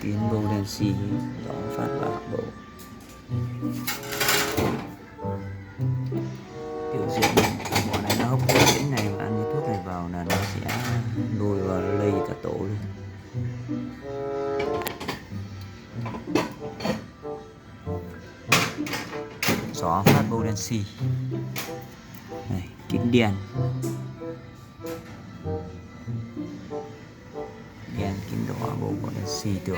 Tiến bầu đèn xì gió phát vào bầu biểu diễn bọn này nó hấp thuốc tính này mà ăn cái thuốc này vào là nó sẽ nuôi và lây cả tổ luôn. Gió phát bầu đèn xì này, kính đèn kính đỏ bầu đèn xì tường.